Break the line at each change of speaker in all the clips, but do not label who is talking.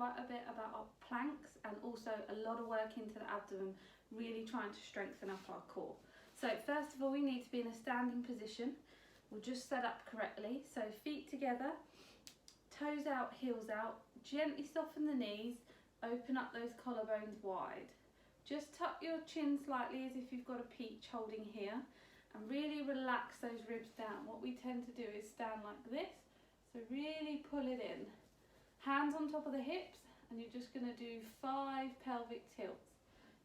quite a bit about our planks and also a lot of work into the abdomen, really trying to strengthen up our core. So first of all, we need to be in a standing position. We'll just set up correctly. So feet together, toes out, heels out, gently soften the knees, open up those collarbones wide. Just tuck your chin slightly as if you've got a peach holding here, and really relax those ribs down. What we tend to do is stand like this, so really pull it in. Hands on top of the hips, and you're just going to do 5 pelvic tilts.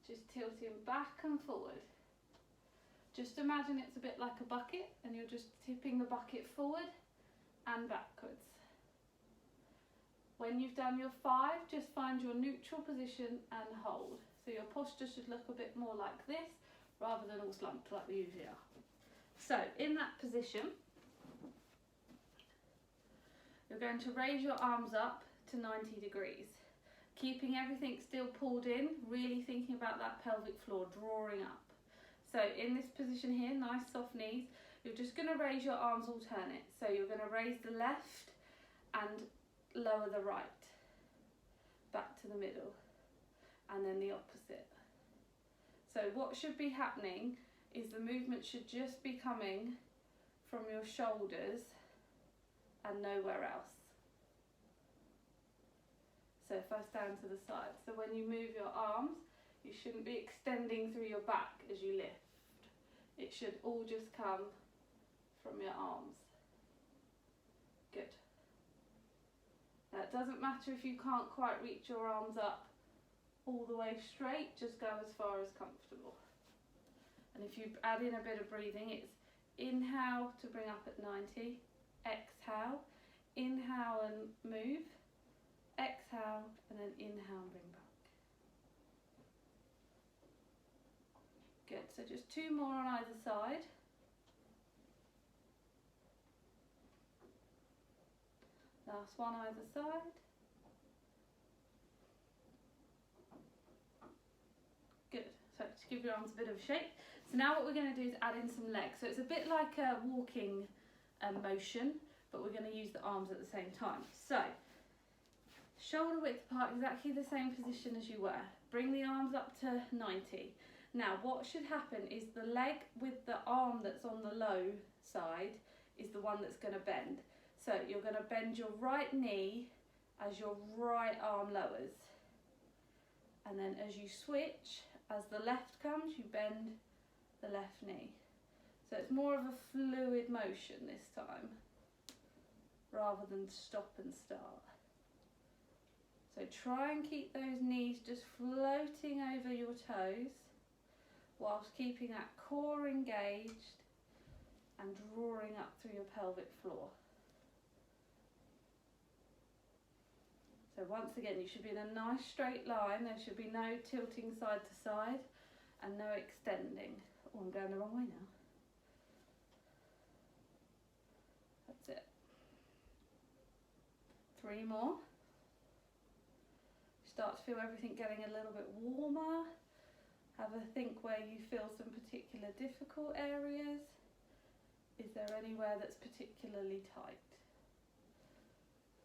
Just tilting back and forward. Just imagine it's a bit like a bucket, and you're just tipping the bucket forward and backwards. When you've done your 5, just find your neutral position and hold. So your posture should look a bit more like this, rather than all slumped like we usually are. So in that position, you're going to raise your arms up to 90 degrees, keeping everything still pulled in, really thinking about that pelvic floor, drawing up. So in this position here, nice soft knees, you're just going to raise your arms alternate. So you're going to raise the left and lower the right, back to the middle, and then the opposite. So what should be happening is the movement should just be coming from your shoulders and nowhere else. So if I stand to the side, so when you move your arms, you shouldn't be extending through your back as you lift. It should all just come from your arms. Good. Now it doesn't matter if you can't quite reach your arms up all the way straight, just go as far as comfortable. And if you add in a bit of breathing, it's inhale to bring up at 90, exhale, inhale and move, exhale, and then inhale and bring back. Good, so just 2 more on either side. Last one either side. Good, so to give your arms a bit of a shake. So now what we're going to do is add in some legs. So it's a bit like a walking motion, but we're going to use the arms at the same time. So shoulder width apart, exactly the same position as you were. Bring the arms up to 90. Now what should happen is the leg with the arm that's on the low side is the one that's going to bend. So you're going to bend your right knee as your right arm lowers. And then as you switch, as the left comes, you bend the left knee. So it's more of a fluid motion this time, rather than stop and start. So try and keep those knees just floating over your toes, whilst keeping that core engaged and drawing up through your pelvic floor. So once again, you should be in a nice straight line. There should be no tilting side to side and no extending. Oh, I'm going the wrong way now. That's it. 3 more. Start to feel everything getting a little bit warmer. Have a think where you feel some particular difficult areas. Is there anywhere that's particularly tight?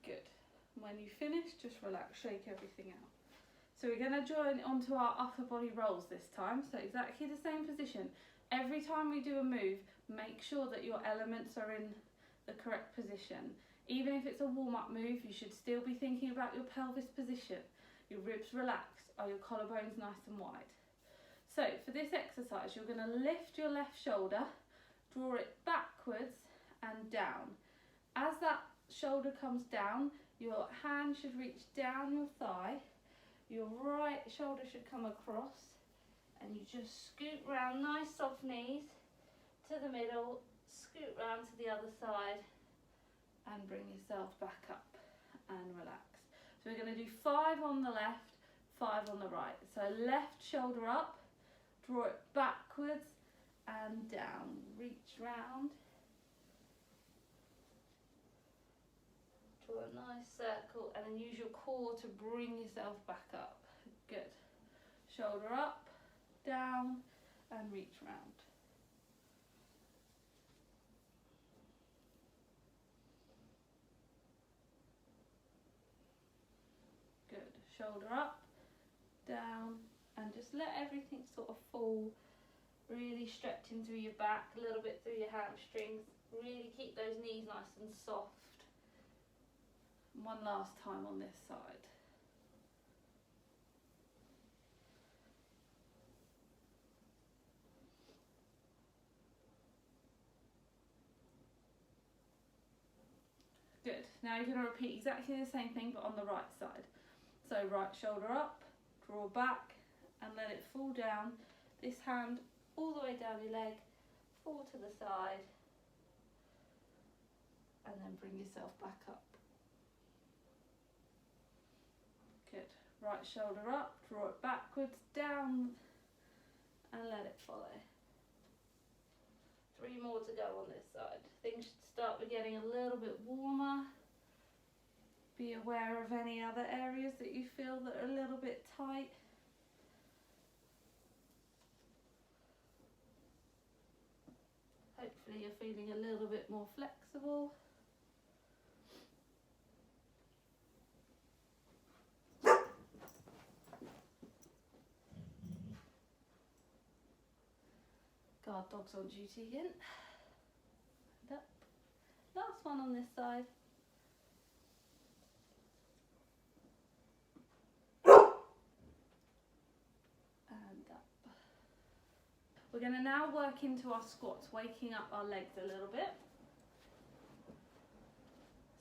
Good. When you finish, just relax, shake everything out. So we're going to join onto our upper body rolls this time. So exactly the same position. Every time we do a move, make sure that your elements are in the correct position. Even if it's a warm-up move, you should still be thinking about your pelvis position. Your ribs relaxed. Are your collarbones nice and wide? So for this exercise, you're going to lift your left shoulder, draw it backwards and down. As that shoulder comes down, your hand should reach down your thigh, your right shoulder should come across, and you just scoot round, nice soft knees to the middle, scoot round to the other side and bring yourself back up and relax. So we're going to do 5 on the left, 5 on the right. So left shoulder up, draw it backwards and down, reach round. Draw a nice circle and then use your core to bring yourself back up. Good. Shoulder up, down and reach round. Good. shoulder up, down, and just let everything sort of fall, really stretching through your back, a little bit through your hamstrings. Really keep those knees nice and soft. One last time on this side. Good. Now you're going to repeat exactly the same thing but on the right side. So right shoulder up, draw back and let it fall down. This hand all the way down your leg, fall to the side and then bring yourself back up. Good. Right shoulder up, draw it backwards, down and let it follow. 3 more to go on this side. Things should start with getting a little bit warmer. Be aware of any other areas that you feel that are a little bit tight. Hopefully you're feeling a little bit more flexible. Guard dog's on duty again. And up. Last one on this side. And up. We're going to now work into our squats, waking up our legs a little bit.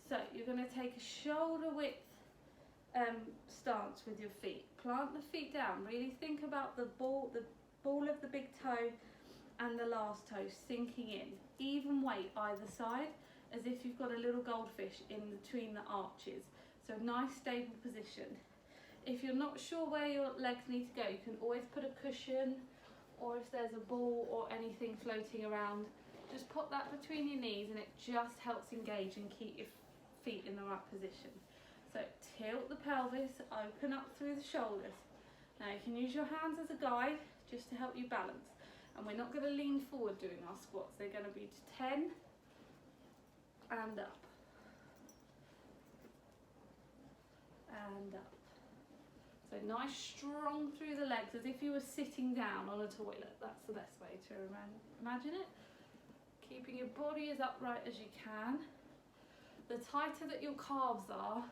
So you're going to take a shoulder width stance with your feet. Plant the feet down. Really think about the ball of the big toe and the last toe sinking in. Even weight either side, as if you've got a little goldfish in between the arches. So nice stable position. If you're not sure where your legs need to go, you can always put a cushion, or if there's a ball or anything floating around, just put that between your knees and it just helps engage and keep your feet in the right position. So tilt the pelvis, open up through the shoulders. Now you can use your hands as a guide just to help you balance. And we're not going to lean forward doing our squats. They're going to be 10 and up. And up. So nice strong through the legs as if you were sitting down on a toilet. That's the best way to imagine it. Keeping your body as upright as you can. The tighter that your calves are,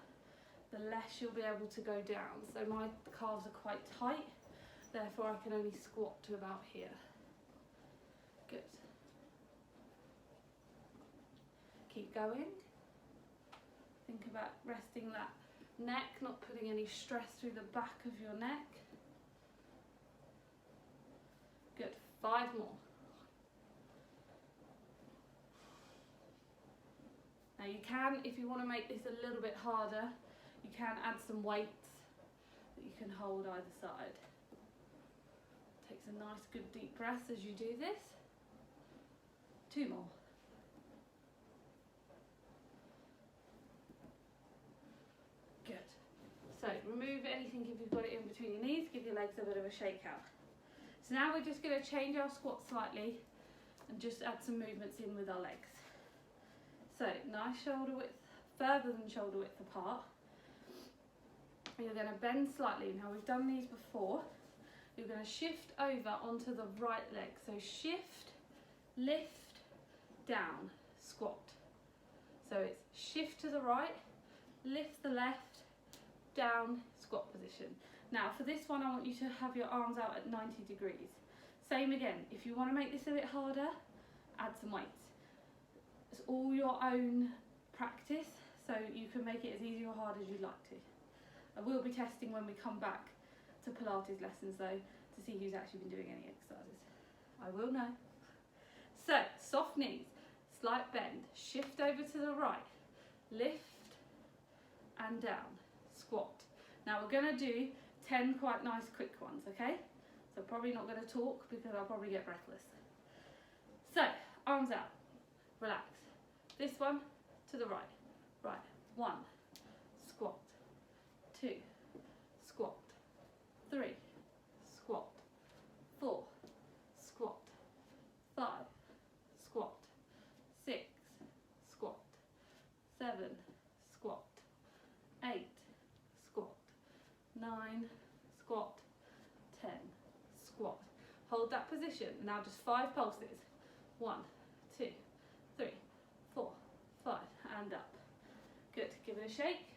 the less you'll be able to go down. So my calves are quite tight, therefore I can only squat to about here. Good. Keep going. Think about resting that neck, not putting any stress through the back of your neck. Good. 5 more. Now you can, if you want to make this a little bit harder, you can add some weights that you can hold either side. Takes a nice good deep breath as you do this. 2 more. Good. So remove anything if you've got it in between your knees, give your legs a bit of a shake out. So now we're just going to change our squat slightly and just add some movements in with our legs. So nice shoulder width, further than shoulder width apart. You're going to bend slightly. Now we've done these before. You're going to shift over onto the right leg. So shift, lift, down, squat. So it's shift to the right, lift the left, down, squat position. Now for this one I want you to have your arms out at 90 degrees. Same again, if you want to make this a bit harder, add some weights. It's all your own practice, so you can make it as easy or hard as you'd like to. I will be testing when we come back to Pilates lessons though, to see who's actually been doing any exercises. I will know. So, soft knees, slight bend, shift over to the right, lift and down, squat. Now we're going to do 10 quite nice quick ones, okay? So probably not going to talk because I'll probably get breathless. So, arms out, relax. This one to the right. Right, 1, squat, 2, squat, 3, squat, 4, squat, 5, squat, 6, squat, 7, squat, 8, squat, 9, hold that position. Now just 5 pulses. 1, 2, 3, 4, 5, and up. Good, give it a shake.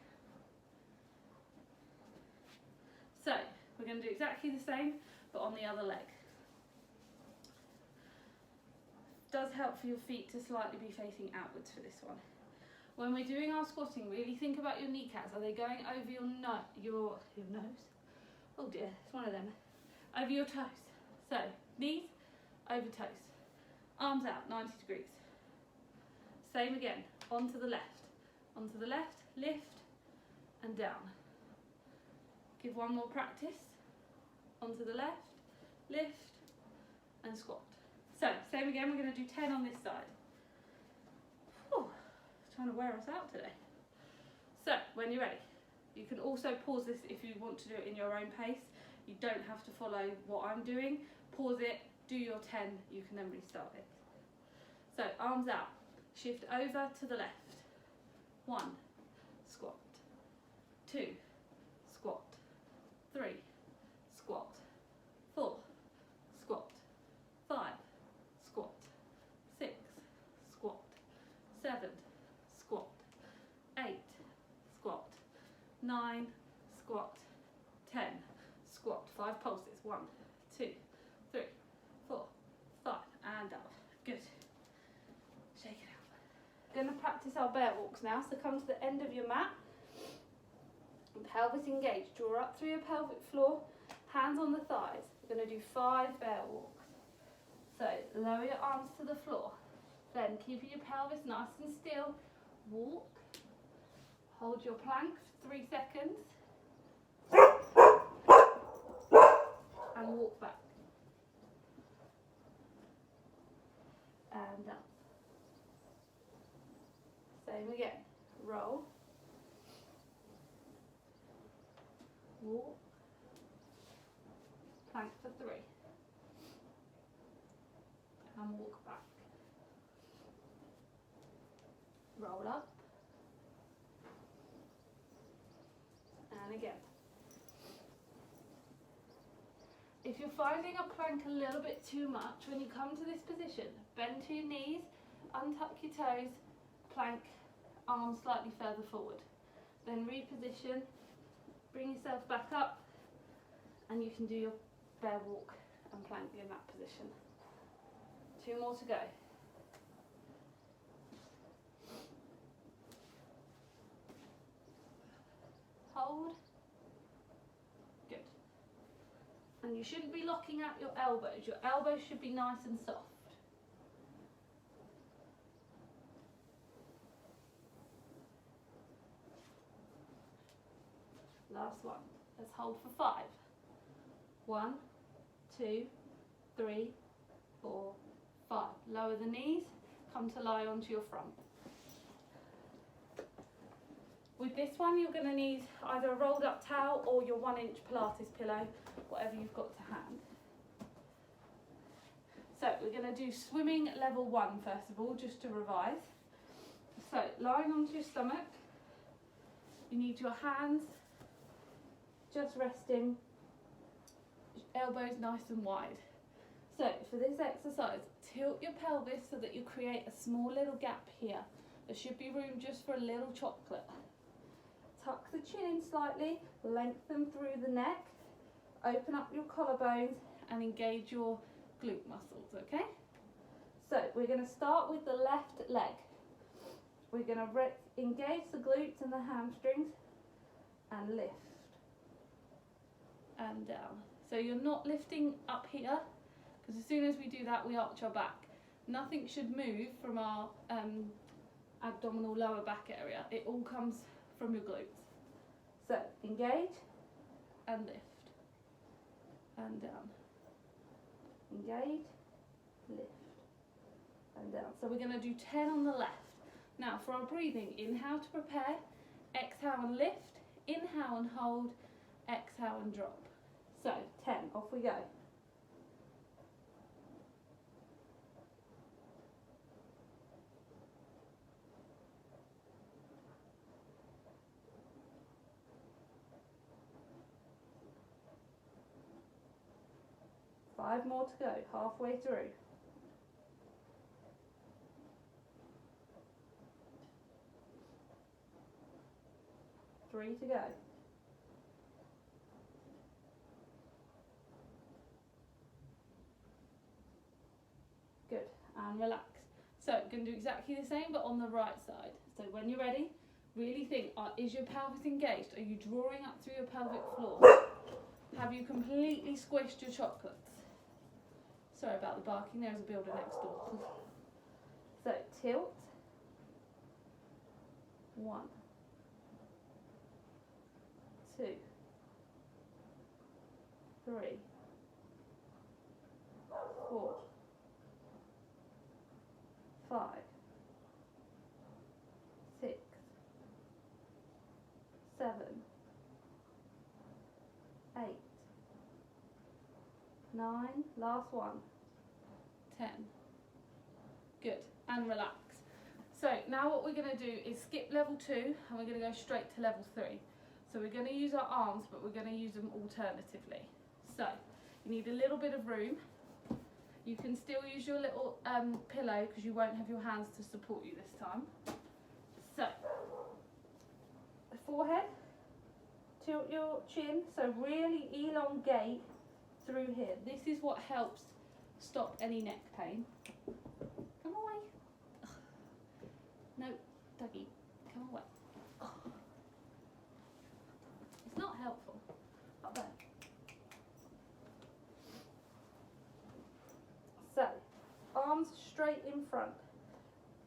So, we're going to do exactly the same, but on the other leg. Does help for your feet to slightly be facing outwards for this one. When we're doing our squatting, really think about your kneecaps. Are they going over your nose? Oh dear, it's one of them. Over your toes. So, knees over toes. Arms out, 90 degrees. Same again, onto the left. Onto the left, lift and down. Give one more practice. Onto the left, lift and squat. So, same again, we're going to do 10 on this side. Whew, it's trying to wear us out today. So, when you're ready, you can also pause this if you want to do it in your own pace. You don't have to follow what I'm doing. Pause it, do your 10, you can then restart it. So, arms out, shift over to the left. 1, squat. 2, squat. 3, squat. 4, squat. 5, squat. 6, squat. 7, squat. 8, squat. 9, squat. 10, squat. 5 pulses. 1, 2, 3, 4, 5, and up. Good. Shake it out. We're going to practice our bear walks now. So come to the end of your mat. Pelvis engaged. Draw up through your pelvic floor. Hands on the thighs. We're going to do 5 bear walks. So lower your arms to the floor. Then keep your pelvis nice and still. Walk. Hold your plank for 3 seconds. And walk back. And up. Same again. Roll. Walk. Plank for 3. And walk back. Roll up. And again. If you're finding a plank a little bit too much, when you come to this position, bend to your knees, untuck your toes, plank, arms slightly further forward. Then reposition, bring yourself back up, and you can do your bear walk and plank in that position. 2 more to go. Hold. Good. And you shouldn't be locking out your elbows. Your elbows should be nice and soft. Last one. Let's hold for 5. 1, 2, 3, 4, 5. Lower the knees. Come to lie onto your front. With this one, you're going to need either a rolled up towel or your 1-inch Pilates pillow, whatever you've got to hand. So we're going to do swimming level 1 first of all, just to revise. So lying onto your stomach, you need your hands just resting, elbows nice and wide. So for this exercise, tilt your pelvis so that you create a small little gap here. There should be room just for a little chocolate. Tuck the chin in slightly, lengthen through the neck, open up your collarbones and engage your glute muscles, okay? So we're going to start with the left leg. We're going to engage the glutes and the hamstrings and lift and down. So you're not lifting up here, because as soon as we do that we arch our back. Nothing should move from our abdominal lower back area. It all comes from your glutes. So engage and lift and down. Engage, lift and down. So we're going to do 10 on the left. Now for our breathing, inhale to prepare, exhale and lift, inhale and hold, exhale and drop. So 10, off we go. 5 more to go, halfway through. 3 to go. Good, and relax. So I'm going to do exactly the same but on the right side. So when you're ready, really think, is your pelvis engaged? Are you drawing up through your pelvic floor? Have you completely squished your chocolates? Sorry about the barking, there's a builder next door. So tilt. 1, 2, 3, 4, 5, 6, 7, 8, 9, last one, 10. Good, and relax. So now what we're going to do is skip level 2 and we're going to go straight to level 3. So we're going to use our arms, but we're going to use them alternatively. So you need a little bit of room. You can still use your little pillow because you won't have your hands to support you this time. So the forehead, tilt your chin, so really elongate through here. This is what helps stop any neck pain. Come away. No, Dougie, come away. It's not helpful. Up there. So, arms straight in front.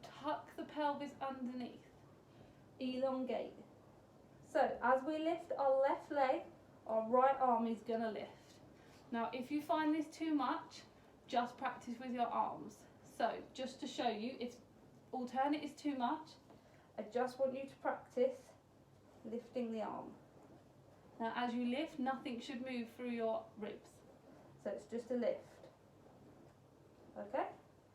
Tuck the pelvis underneath. Elongate. So, as we lift our left leg, our right arm is going to lift. Now, if you find this too much, just practice with your arms. So, just to show you, if alternate is too much, I just want you to practice lifting the arm. Now as you lift, nothing should move through your ribs. So it's just a lift. Okay?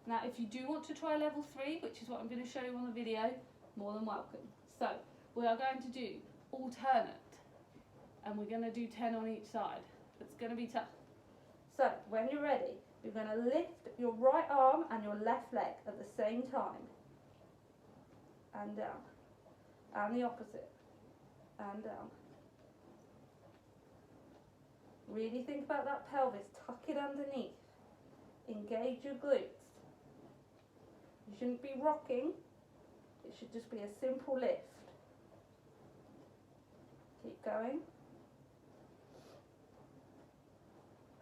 Now if you do want to try level 3, which is what I'm going to show you on the video, more than welcome. So we are going to do alternate. And we're going to do 10 on each side. It's going to be tough. So when you're ready, you're going to lift your right arm and your left leg at the same time. And down, and the opposite, and down. Really think about that pelvis, tuck it underneath, engage your glutes. You shouldn't be rocking, it should just be a simple lift. Keep going.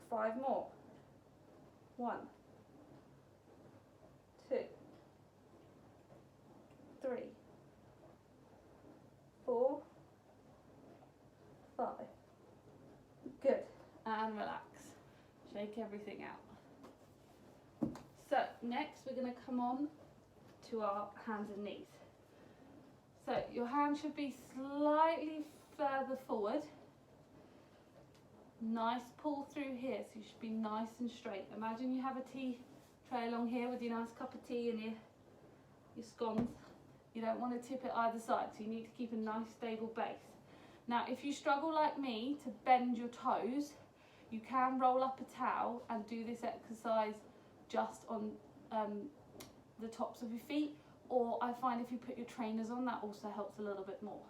5 more. 1, 2, 3, 4, 5. Good. And relax. Shake everything out. So next we're going to come on to our hands and knees. So your hand should be slightly further forward. Nice pull through here, so you should be nice and straight. Imagine you have a tea tray along here with your nice cup of tea and your scones. You don't want to tip it either side, so you need to keep a nice stable base. Now if you struggle like me to bend your toes, you can roll up a towel and do this exercise just on the tops of your feet, or I find if you put your trainers on, that also helps a little bit more.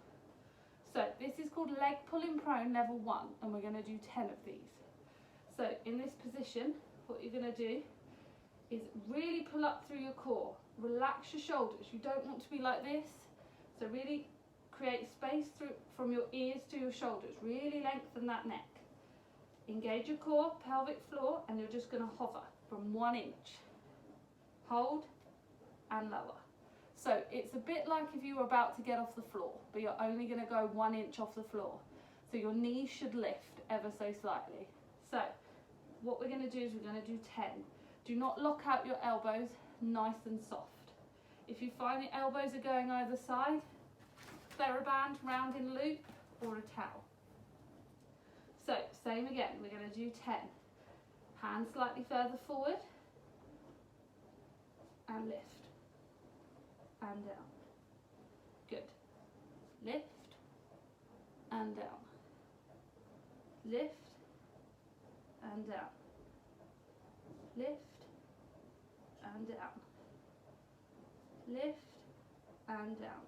So this is called leg pulling prone level 1, and we're going to do 10 of these. So in this position, what you're going to do is really pull up through your core. Relax your shoulders. You don't want to be like this. So really create space from your ears to your shoulders. Really lengthen that neck. Engage your core, pelvic floor, and you're just going to hover from 1 inch. Hold and lower. So it's a bit like if you were about to get off the floor, but you're only going to go 1 inch off the floor. So your knees should lift ever so slightly. So what we're going to do is we're going to do 10. Do not lock out your elbows, nice and soft. If you find the elbows are going either side, TheraBand, round in loop, or a towel. So same again, we're going to do 10. Hands slightly further forward, and lift. And down. Good. Lift and down. Lift and down. lift and down, lift and down.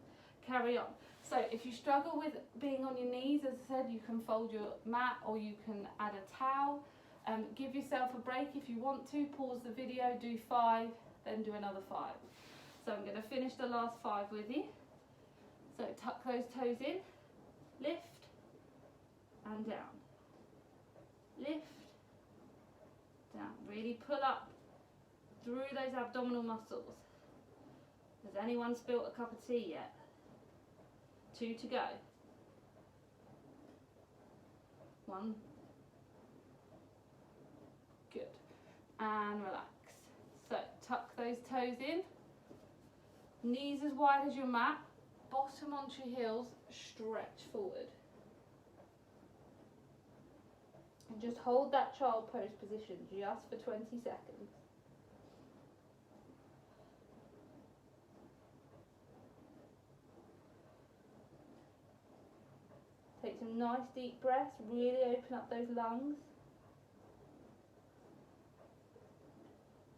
Carry on. So if you struggle with being on your knees, as I said, you can fold your mat or you can add a towel. Give yourself a break if you want to. Pause the video, do 5, then do another 5. So I'm going to finish the last 5 with you. So tuck those toes in, lift and down, lift, down. Really pull up through those abdominal muscles. Has anyone spilt a cup of tea yet? 2 to go. 1. Good. And relax. So tuck those toes in. Knees as wide as your mat. Bottom onto your heels. Stretch forward. And just hold that child pose position just for 20 seconds. Take some nice deep breaths, really open up those lungs.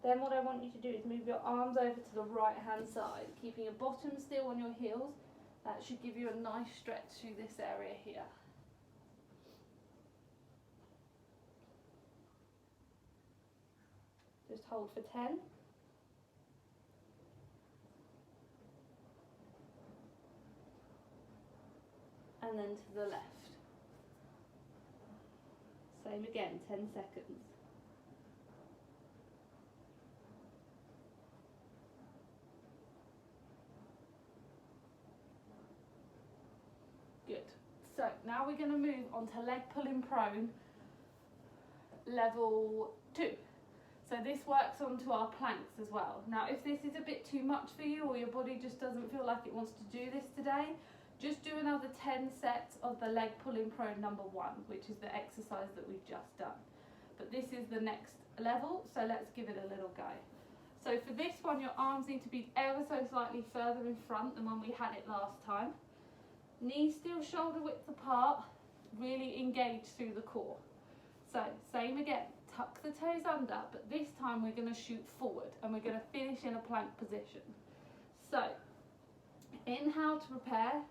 Then what I want you to do is move your arms over to the right hand side, keeping your bottom still on your heels. That should give you a nice stretch through this area here. Just hold for 10. And then to the left. Same again, 10 seconds. Good. So now we're going to move on to leg pulling prone level 2. So this works onto our planks as well. Now if this is a bit too much for you or your body just doesn't feel like it wants to do this today, just do another 10 sets of the leg pulling prone number 1, which is the exercise that we've just done. But this is the next level, so let's give it a little go. So for this one, your arms need to be ever so slightly further in front than when we had it last time. Knees still shoulder width apart, really engage through the core. So same again, tuck the toes under, but this time we're going to shoot forward and we're going to finish in a plank position. So inhale to prepare.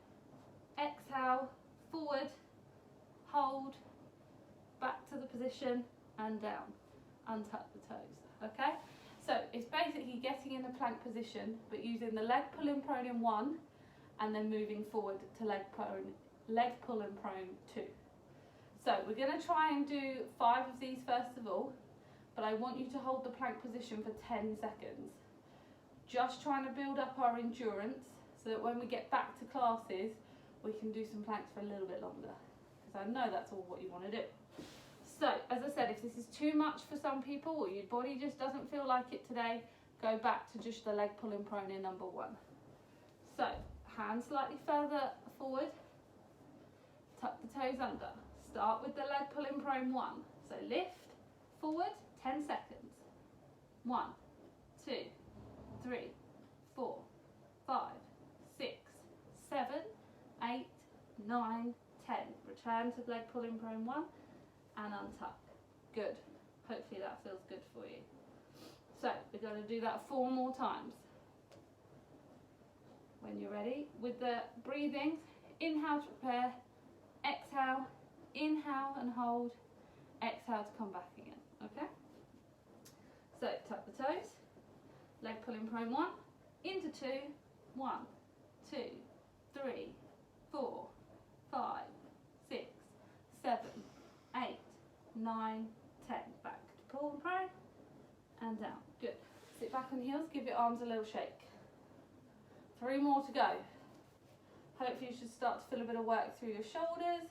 Exhale, forward, hold, back to the position and down. Untuck the toes, okay? So it's basically getting in a plank position but using the leg pull and prone in 1 and then moving forward to leg pull and prone 2. So we're going to try and do 5 of these first of all, but I want you to hold the plank position for 10 seconds. Just trying to build up our endurance so that when we get back to classes we can do some planks for a little bit longer, because I know that's all what you want to do. So as I said, if this is too much for some people or your body just doesn't feel like it today, go back to just the leg pull and prone in number 1. So hands slightly further forward, tuck the toes under. Start with the leg pull and prone 1. So lift, forward, 10 seconds. 1, 2, 3, 4, 5, 6, 7, 8, 9, 10. Return to leg pull and prone 1 and untuck. Good. Hopefully that feels good for you. So we're going to do that 4 more times. When you're ready, with the breathing, inhale to prepare, exhale, inhale and hold, exhale to come back again, okay? So tuck the toes, leg pull and prone 1, into 2, 1, 2, 3, 4, 5, 6, 7, 8, 9, 10. Back to pull and prone and down. Good. Sit back on heels, give your arms a little shake. 3 more to go. Hopefully you should start to feel a bit of work through your shoulders.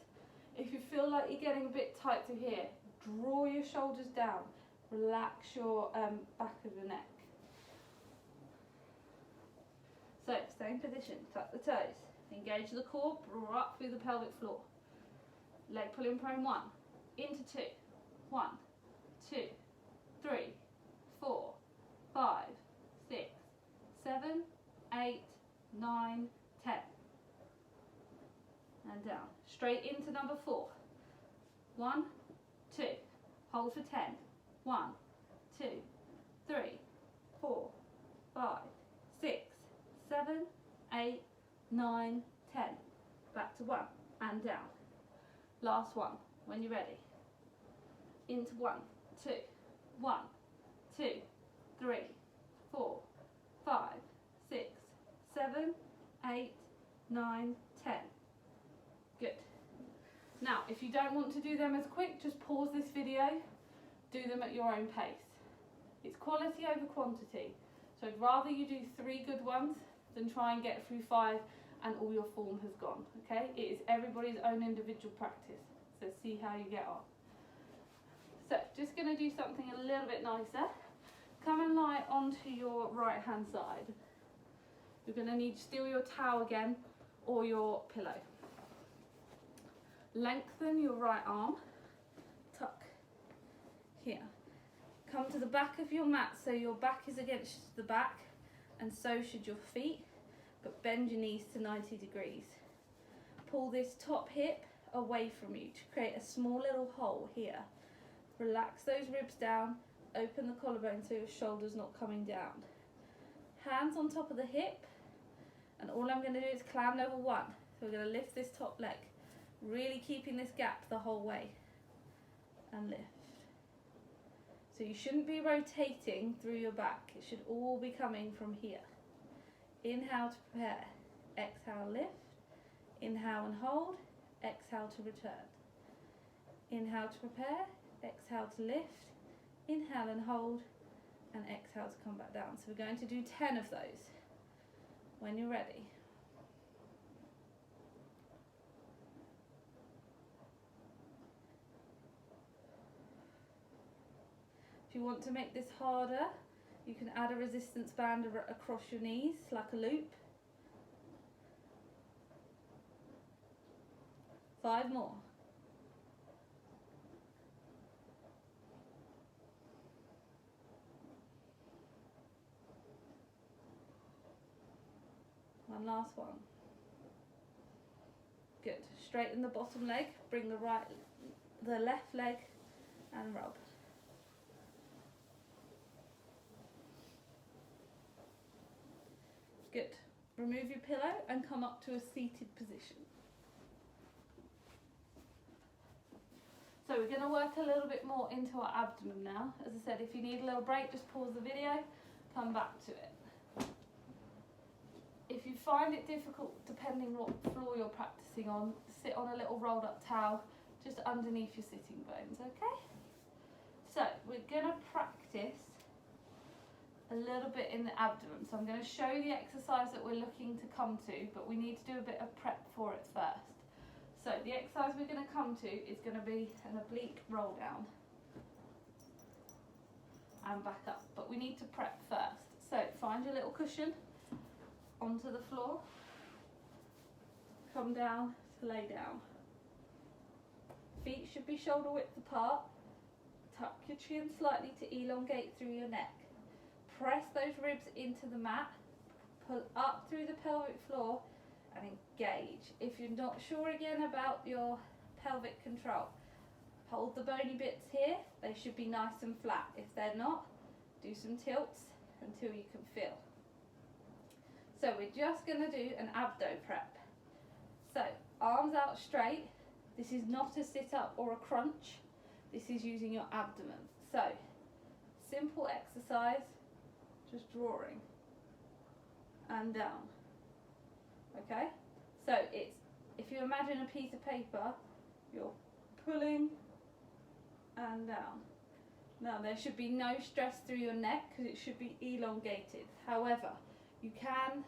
If you feel like you're getting a bit tight to here, draw your shoulders down. Relax your back of your neck. So same position, tuck the toes. Engage the core, draw up through the pelvic floor. Leg pull in prone 1, into 2, 1, 2, 3, 4, 5, 6, 7, 8, 9, 10. And down. Straight into number 4. 1, 2. Hold for 10. 1, 2, 9, 10. Back to 1 and down. Last one, when you're ready. Into 1, 2, 1, 2, 3, 4, 5, 6, 7, 8, 9, 10. Good. Now, if you don't want to do them as quick, just pause this video, do them at your own pace. It's quality over quantity. So I'd rather you do 3 good ones than try and get through 5 and all your form has gone, okay? It is everybody's own individual practice, so see how you get on. So, just going to do something a little bit nicer. Come and lie onto your right hand side. You're going to need still your towel again or your pillow. Lengthen your right arm, tuck here. Come to the back of your mat so your back is against the back and so should your feet, but bend your knees to 90 degrees. Pull this top hip away from you to create a small little hole here. Relax those ribs down, open the collarbone so your shoulder's not coming down. Hands on top of the hip, and all I'm going to do is climb level 1. So we're going to lift this top leg, really keeping this gap the whole way, and lift. So you shouldn't be rotating through your back, it should all be coming from here. Inhale to prepare, exhale, lift, inhale and hold, exhale to return. Inhale to prepare, exhale to lift, inhale and hold, and exhale to come back down. So we're going to do 10 of those when you're ready. If you want to make this harder, you can add a resistance band across your knees like a loop. 5 more. One last one. Good. Straighten the bottom leg, bring the left leg and rub. Good. Remove your pillow and come up to a seated position. So we're going to work a little bit more into our abdomen now. As I said, if you need a little break, just pause the video, come back to it. If you find it difficult, depending what floor you're practicing on, sit on a little rolled up towel just underneath your sitting bones, okay? So we're going to practice a little bit in the abdomen. So I'm going to show you the exercise that we're looking to come to, but we need to do a bit of prep for it first. So the exercise we're going to come to is going to be an oblique roll down and back up, but we need to prep first. So find your little cushion onto the floor, come down to lay down. Feet should be shoulder width apart. Tuck your chin slightly to elongate through your neck. Press those ribs into the mat, pull up through the pelvic floor and engage. If you're not sure again about your pelvic control, hold the bony bits here, they should be nice and flat. If they're not, do some tilts until you can feel. So we're just going to do an abdo prep. So arms out straight, this is not a sit up or a crunch, this is using your abdomen. So simple exercise, just drawing and down. Okay, so it's, if you imagine a piece of paper, you're pulling and down. Now there should be no stress through your neck because it should be elongated. However, you can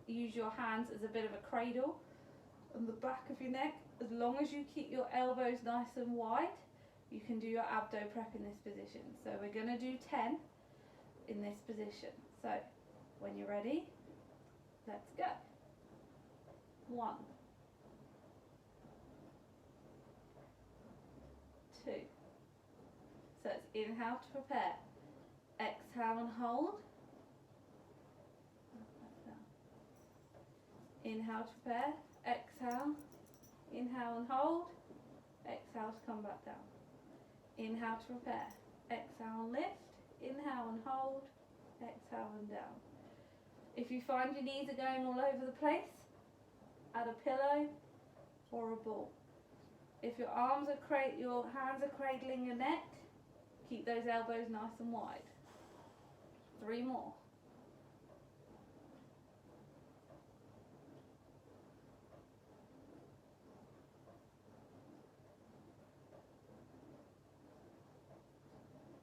use your hands as a bit of a cradle on the back of your neck. As long as you keep your elbows nice and wide, you can do your abdo prep in this position. So we're going to do 10 in this position. So when you're ready, let's go. 1, 2. So it's inhale to prepare, exhale and hold. Inhale to prepare, exhale, inhale and hold, exhale to come back down. Inhale to prepare, exhale and lift, inhale and hold, exhale and down. If you find your knees are going all over the place, Add a pillow or a ball. If your your hands are cradling your neck, keep those elbows nice and wide. 3 more.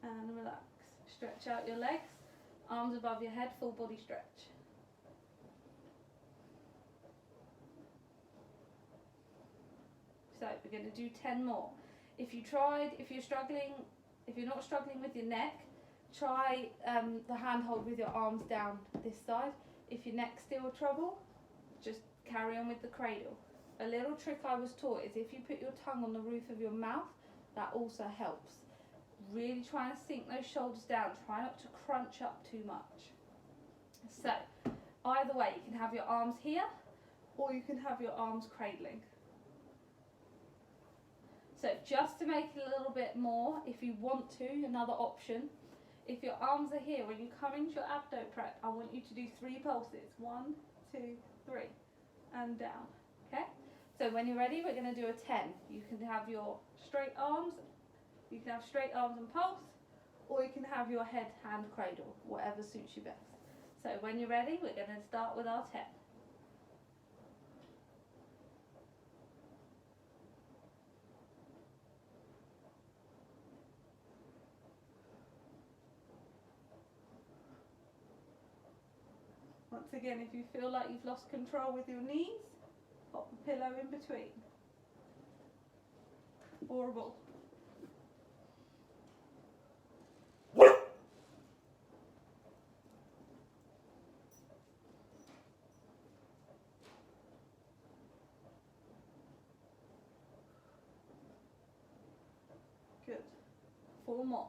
And relax. Stretch out your legs, arms above your head, full body stretch. So we're going to do 10 more. If you're not struggling with your neck, try the handhold with your arms down this side. If your neck's still trouble, just carry on with the cradle. A little trick I was taught is if you put your tongue on the roof of your mouth, that also helps. Really try and sink those shoulders down. Try not to crunch up too much. So, either way, you can have your arms here or you can have your arms cradling. So just to make it a little bit more, if you want to, another option, if your arms are here, when you come into your abdo prep, I want you to do 3 pulses. 1, 2, 3, and down. Okay? So when you're ready, we're going to do a 10. You can have your straight arms, you can have straight arms and pulse, or you can have your head, hand, cradle, whatever suits you best. So when you're ready, we're going to start with our 10. Once again, if you feel like you've lost control with your knees, pop the pillow in between. Or a ball. Good. 4 more.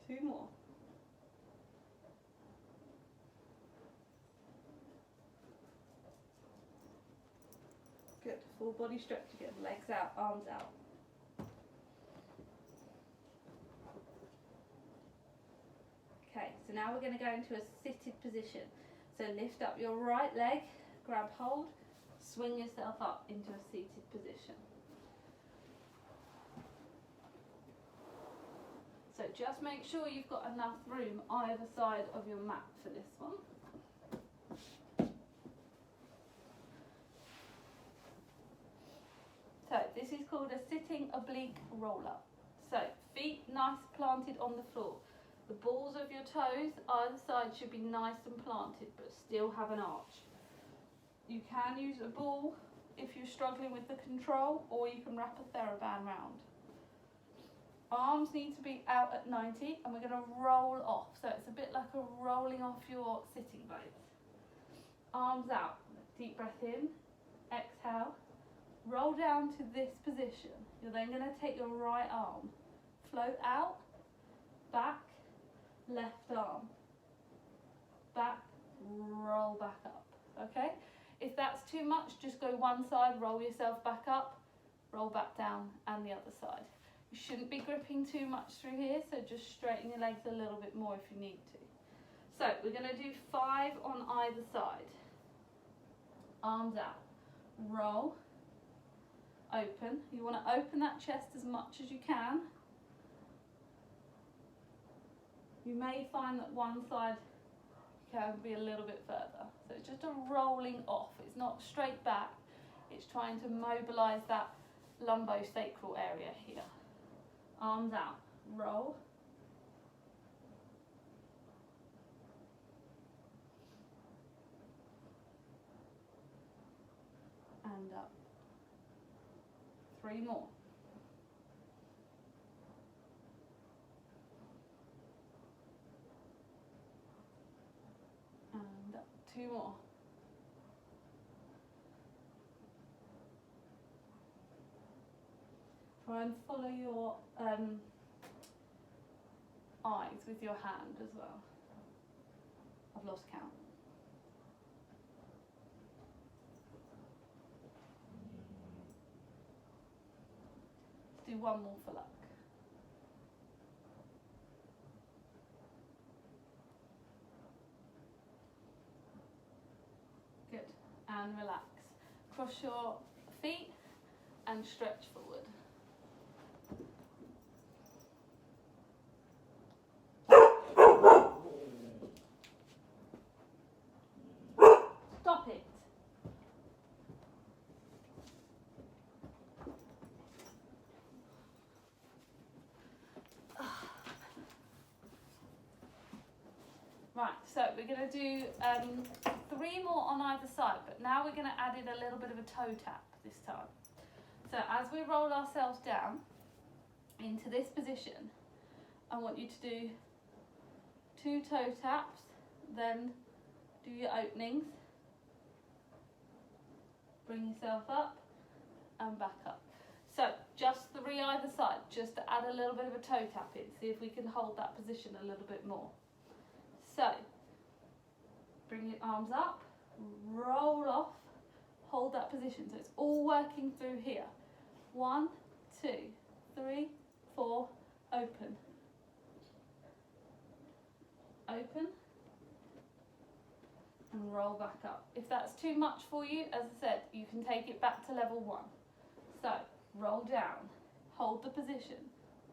Two more. Good. Full body stretch again. Legs out, arms out. Okay, so now we're going to go into a seated position. So lift up your right leg, grab hold, swing yourself up into a seated position. So just make sure you've got enough room either side of your mat for this one. So this is called a sitting oblique roll-up. So feet nice planted on the floor. The balls of your toes either side should be nice and planted but still have an arch. You can use a ball if you're struggling with the control, or you can wrap a TheraBand round. Arms need to be out at 90 and we're going to roll off. So it's a bit like a rolling off your sitting bones. Arms out. Deep breath in. Exhale. Roll down to this position. You're then going to take your right arm. Float out. Back. Left arm. Back. Roll back up. Okay? If that's too much, just go one side, roll yourself back up, roll back down, and the other side. You shouldn't be gripping too much through here, so just straighten your legs a little bit more if you need to. So we're going to do 5 on either side. Arms out. Roll. Open. You want to open that chest as much as you can. You may find that one side can be a little bit further. So it's just a rolling off. It's not straight back. It's trying to mobilise that lumbosacral area here. Arms out. Roll. And up. 3 more. And up. 2 more. Try and follow your eyes with your hand as well. I've lost count. Let's do 1 more for luck. and relax. Cross your feet and stretch forward. Stop it. Right, so we're going to do 3 more on either side, but now we're going to add in a little bit of a toe tap this time. So as we roll ourselves down into this position, I want you to do 2 toe taps, then do your openings, bring yourself up and back up. So just 3 either side, just to add a little bit of a toe tap in, see if we can hold that position a little bit more. So, bring your arms up, roll off, hold that position. So it's all working through here. 1, 2, 3, 4, open. Open. And roll back up. If that's too much for you, as I said, you can take it back to level 1. So, roll down, hold the position.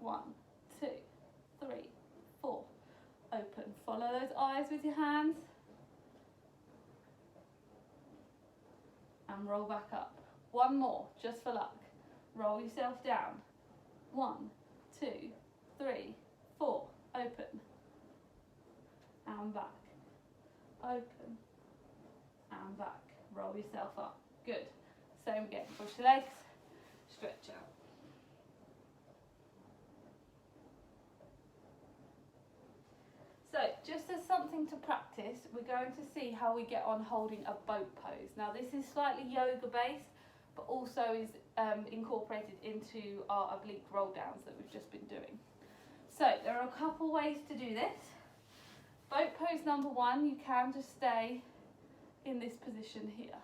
1, 2, 3, 4. Open. Follow those eyes with your hands. And roll back up. 1 more, just for luck. Roll yourself down. 1, 2, 3, 4. Open. And back. Open. And back. Roll yourself up. Good. Same again. Push your legs. Stretch out. So, just as something to practice, we're going to see how we get on holding a boat pose. Now, this is slightly yoga based, but also is incorporated into our oblique roll downs that we've just been doing. So, there are a couple ways to do this. Boat pose number 1, you can just stay in this position here.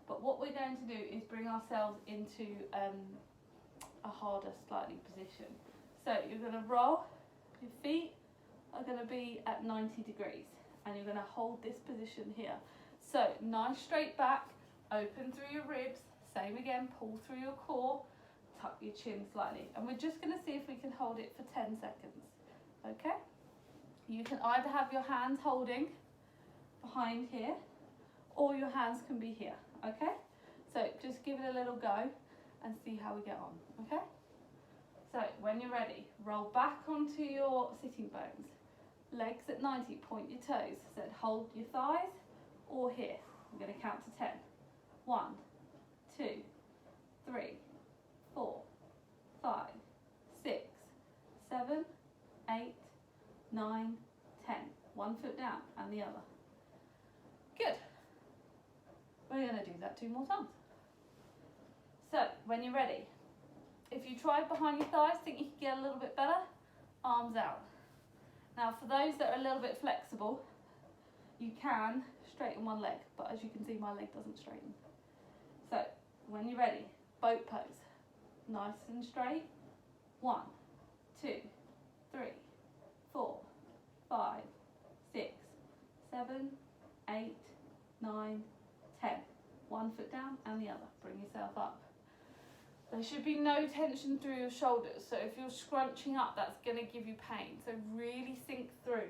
But what we're going to do is bring ourselves into a harder, slightly position. So, you're going to roll your feet are going to be at 90 degrees and you're going to hold this position here. So nice straight back, open through your ribs, same again, pull through your core, tuck your chin slightly, and we're just going to see if we can hold it for 10 seconds. Okay, you can either have your hands holding behind here or your hands can be here. Okay, so just give it a little go and see how we get on. Okay, so when you're ready, roll back onto your sitting bones. Legs at 90, point your toes. So hold your thighs or here. I'm going to count to 10. 1, 2, 3, 4, 5, 6, 7, 8, 9, 10. 1 foot down and the other. Good. We're going to do that 2 more times. So when you're ready, if you tried behind your thighs, think you could get a little bit better, arms out. Now for those that are a little bit flexible, you can straighten one leg, but as you can see my leg doesn't straighten. So when you're ready, boat pose, nice and straight. 1, 2, 3, 4, 5, 6, 7, 8, 9, 10. 1 foot down and the other. Bring yourself up. There should be no tension through your shoulders, so if you're scrunching up, that's going to give you pain. So really sink through,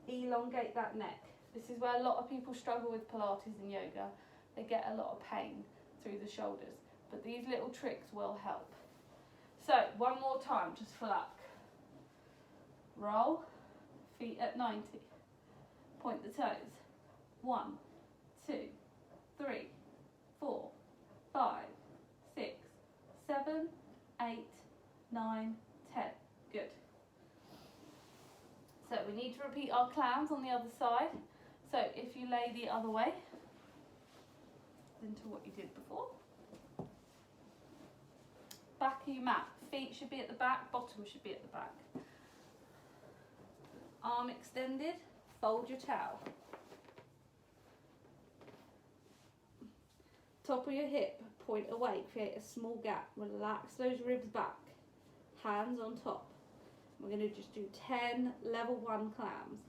elongate that neck. This is where a lot of people struggle with Pilates and yoga. They get a lot of pain through the shoulders, but these little tricks will help. So 1 more time, just for luck. Roll, feet at 90. Point the toes. 1, 2, 3, 4, 5, 6, 7, 8, 9, 10. Good. So we need to repeat our clams on the other side. So if you lay the other way into what you did before. Back of your mat. Feet should be at the back, bottom should be at the back. Arm extended, fold your towel. Top of your hip, point away, create a small gap. Relax those ribs back. Hands on top. We're going to just do 10 level 1 clams.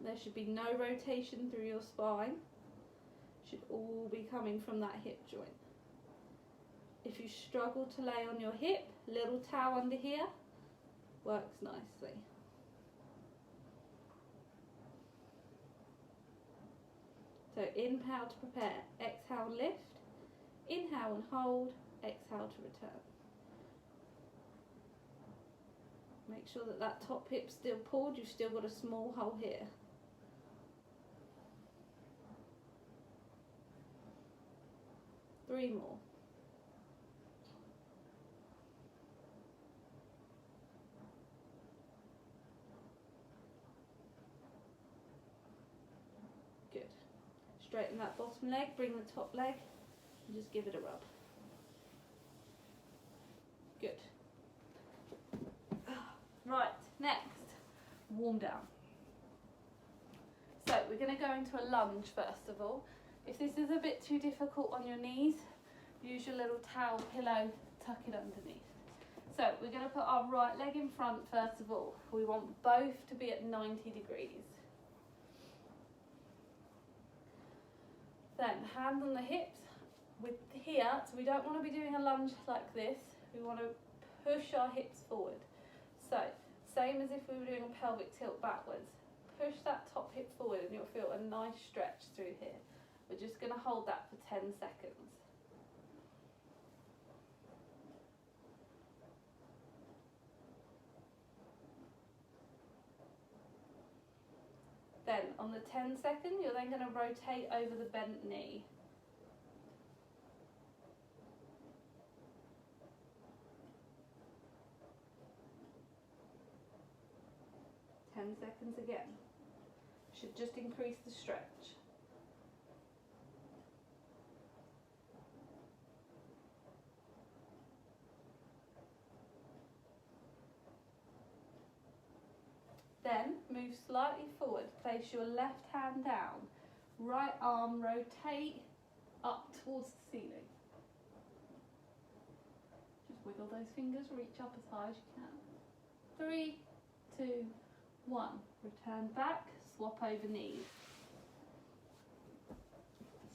There should be no rotation through your spine. Should all be coming from that hip joint. If you struggle to lay on your hip, little towel under here works nicely. So inhale to prepare, exhale lift, inhale and hold, exhale to return. Make sure that that top hip's still pulled, you've still got a small hole here. Three more. Good. Straighten that bottom leg, bring the top leg, and just give it a rub. Good. Right, next, warm down. So we're going to go into a lunge first of all. If this is a bit too difficult on your knees, use your little towel pillow, tuck it underneath. So we're going to put our right leg in front first of all. We want both to be at 90 degrees. Then hand on the hips with here, so we don't want to be doing a lunge like this. We want to push our hips forward. So same as if we were doing a pelvic tilt backwards. Push that top hip forward and you'll feel a nice stretch through here. We're just going to hold that for 10 seconds. Then on the 10 second, you're then going to rotate over the bent knee. Seconds again. Should just increase the stretch. Then move slightly forward. Place your left hand down. Right arm rotate up towards the ceiling. Just wiggle those fingers, reach up as high as you can. 3, 2, 1. Return back, swap over knees.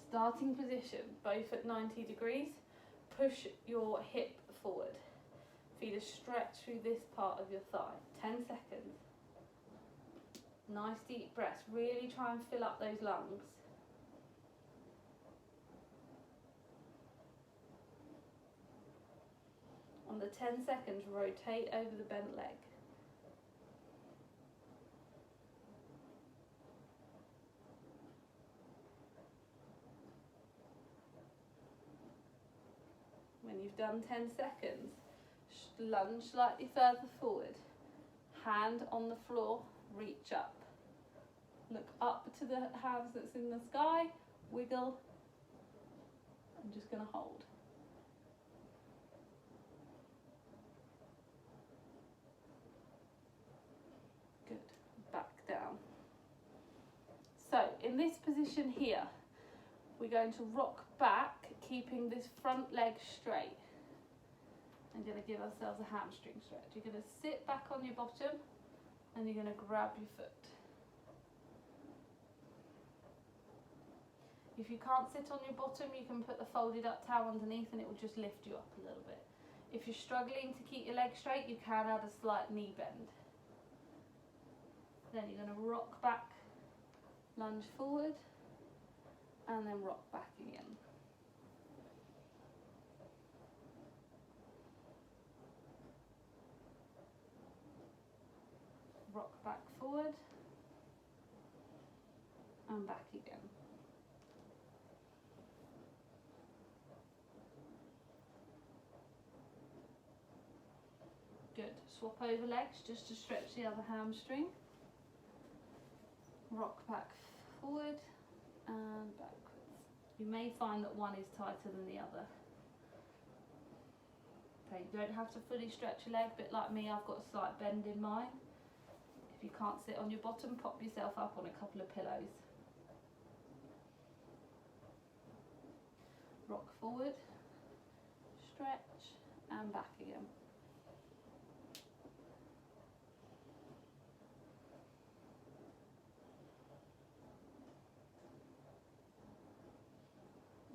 Starting position, both at 90 degrees. Push your hip forward. Feel a stretch through this part of your thigh. 10 seconds. Nice deep breaths. Really try and fill up those lungs. On the 10 seconds, rotate over the bent leg. When you've done 10 seconds, lunge slightly further forward. Hand on the floor, reach up. Look up to the hands that's in the sky, wiggle. I'm just going to hold. Good. Back down. So in this position here, we're going to rock back, keeping this front leg straight. I'm going to give ourselves a hamstring stretch. You're going to sit back on your bottom and you're going to grab your foot. If you can't sit on your bottom, you can put the folded up towel underneath and it will just lift you up a little bit. If you're struggling to keep your legs straight, you can add a slight knee bend. Then you're going to rock back, lunge forward, and then rock back again. Rock back forward, and back again. Good. Swap over legs just to stretch the other hamstring. Rock back forward and backwards. You may find that one is tighter than the other. Okay, you don't have to fully stretch your leg, a bit like me, I've got a slight bend in mine. If you can't sit on your bottom, pop yourself up on a couple of pillows. Rock forward, stretch, and back again.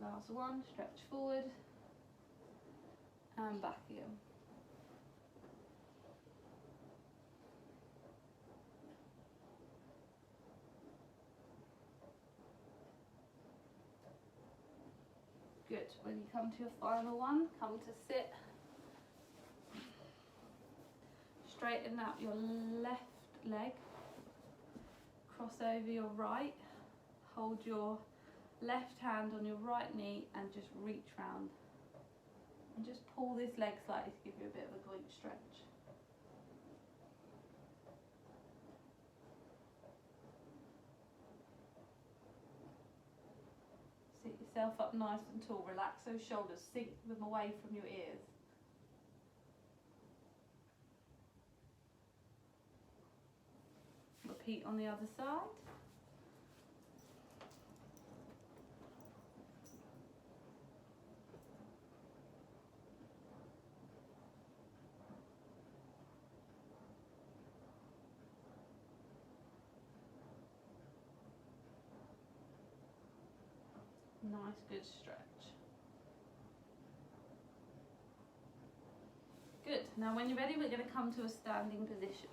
Last one, stretch forward and back again. Good. When you come to your final one, come to sit. Straighten out your left leg, cross over your right, hold your left hand on your right knee and just reach round. And just pull this leg slightly to give you a bit of a glute stretch. Sit yourself up nice and tall, relax those shoulders, sink them away from your ears. Repeat on the other side. Nice, good stretch. Good. Now when you're ready, we're going to come to a standing position.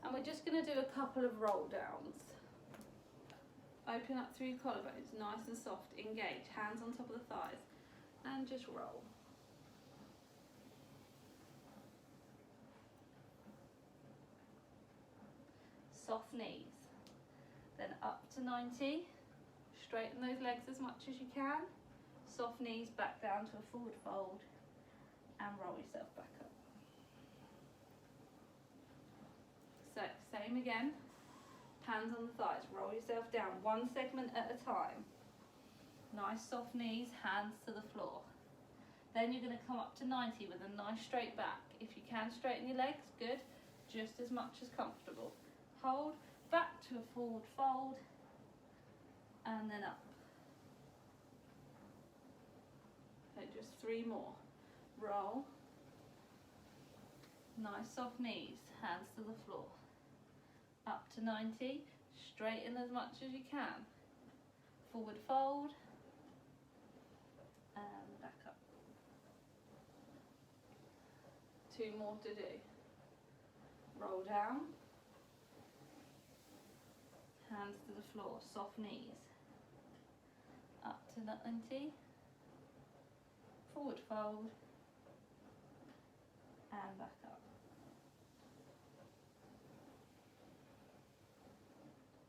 And we're just going to do a couple of roll downs. Open up through your collarbones, nice and soft. Engage, hands on top of the thighs. And just roll. Soft knees. Then up to 90. Straighten those legs as much as you can. Soft knees back down to a forward fold. And roll yourself back up. So, same again, hands on the thighs, roll yourself down, one segment at a time. Nice soft knees, hands to the floor. Then you're going to come up to 90 with a nice straight back. If you can straighten your legs, good, just as much as comfortable. Hold, back to a forward fold, and then up. Okay, just 3 more. Roll. Nice soft knees, hands to the floor. Up to 90, straighten as much as you can. Forward fold, and back up. 2 more to do. Roll down, hands to the floor, soft knees. Up to 90, forward fold, and back up.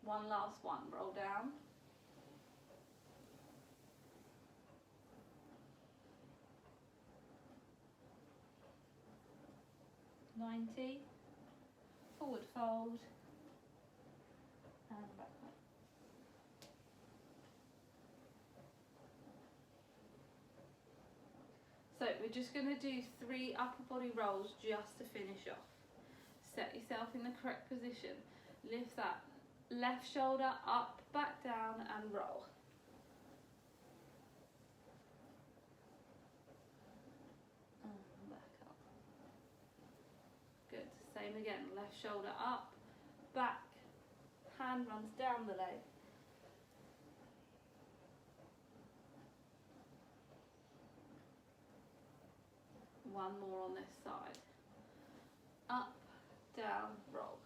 One last one, roll down. $90, forward fold, and back up. So we're just going to do 3 upper body rolls just to finish off. Set yourself in the correct position. Lift that left shoulder up, back down, and roll. And back up. Good. Same again. Left shoulder up, back, hand runs down the leg. One more on this side. Up, down, roll.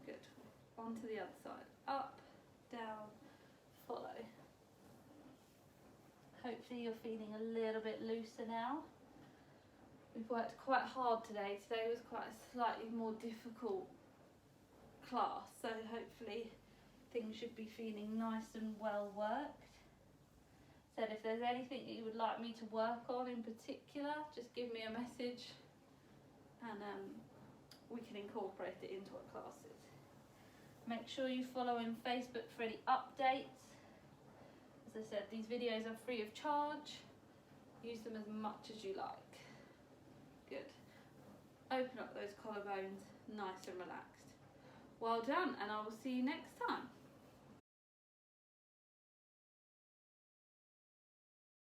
Good. On to the other side. Up, down, follow. Hopefully you're feeling a little bit looser now. We've worked quite hard today. Today was quite a slightly more difficult class, so hopefully things should be feeling nice and well worked. Said if there's anything that you would like me to work on in particular, just give me a message and we can incorporate it into our classes. Make sure you follow in Facebook for any updates. As I said, these videos are free of charge. Use them as much as you like. Good. Open up those collarbones, nice and relaxed. Well done, and I will see you next time.